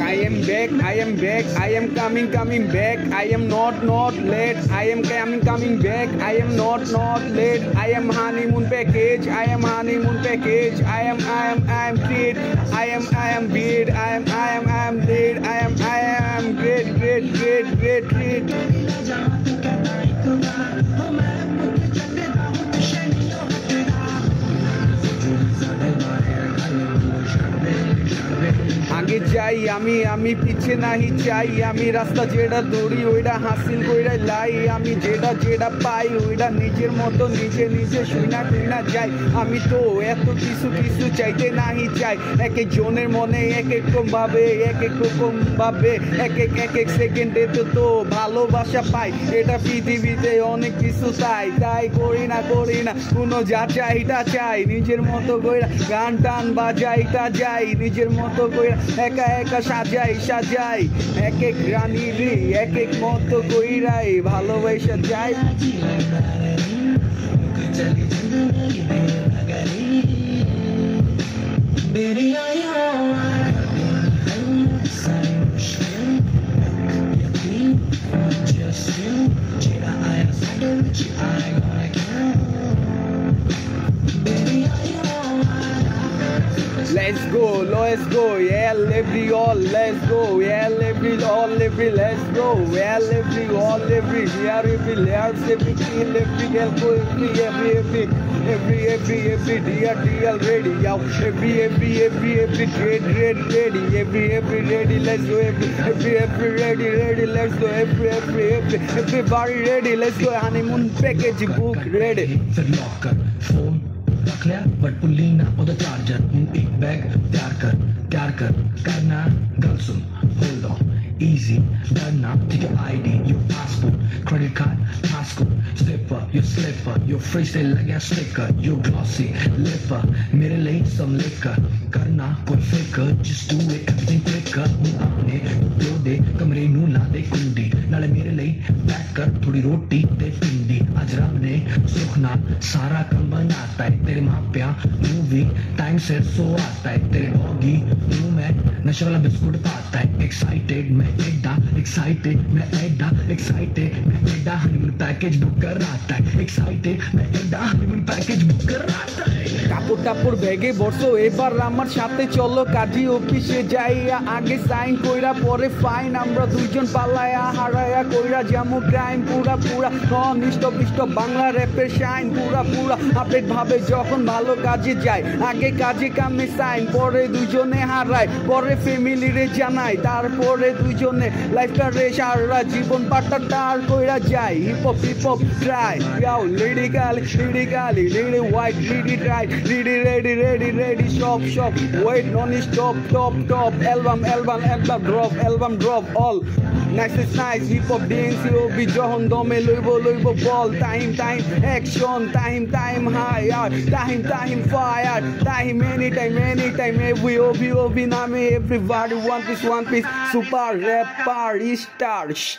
I am back, I am back, I am coming back, I am not late, I am coming back, I am not late, I am honeymoon package, I am honeymoon package, I am treat, I am beat, I am lead, I am great treat. आगे जाई आमी पीछे नहीं चाई आमी रास्ता जेड़ा दौड़ी ओइडा हासिल कइरा लाई आमी जेड़ा पाई ओइडा निजेर मतो निजे शुइना टुइना जाई आमी तो एत किछु चाइते नहीं चाই एक एक জনের মনে এক এক রকম ভাবে এক এক সেকেন্ডে তো ভালোবাসা পাই এটা পৃথিবীতে অনেক কিছু তাই করি না কোনো যা চাইটা চাই নিজের মতো কইরা গান টান বাজাইটা যাই নিজের মতো কইরা একা সাজাই এক এক রানীরে এক এক মতো কইরাই ভালোবাসা যায় Let's go, yeah, every all, let's go, yeah, every all, every, let's go, yeah, every all, every, yeah, every, let's every kill, every girl, go, every, DL ready, yeah, every, trade ready, every, ready, let's go, every, ready, let's go, everybody ready, let's go, honeymoon package, book ready. Phone रख लिया but pulley ना उधर charger एक bag तैयार कर करना गल सुन hold on easy डरना ठीक है ID your passport credit card passport slipper your freestyle like a sticker your glossy lipper मेरे लिए some liquor करना कोई फिकर just do it everything quicker अपने दो दे कमरे नू ला दे कुंडी नाले मेरे लिए पैक कर थोड़ी रोटी दे पिंडी आज रब ने सुख ना सारा काम बनाता है तेरे माँ प्या मूवी टाइम से सो आता है तेरे डॉगी मुंह में नशे वाला बिस्कुट पाता है एक्साइटेड मैं एडा हनीमून पैकेज बुक कर आता है एक्साइटेड मैं एडा हनीमून पैकेज बुक कर आता है কাপড় ব্যাগে বসো এবার আমার সাথে চলো কাজী অফিসে যাইয়া আগে সাইন কইরা পরে ফাইন আমরা দুইজন পালায়া হারায়া কইরা জামু ক্রাইম পুরা নিষ্ট বাংলা র্যাপের শাইন পুরা আপডেট ভাবে যখন ভালো কাজে যায় আগে কাজে কামে সাইন পরে দুইজনে হারায় পরে ফ্যামিলিরে জানাই তারপরে দুইজনে লাইফটা রে সারা জীবন পাটা টার কইরা যায় হিপ হপ ট্রাই ইয়াও লিরিক্যালি লিরি white লিরি try ready shop wait non-stop top album drop all nice hip hop dance obi johon dome loibo ball time action time high time fire time anytime every obi name everybody one piece super rapper stars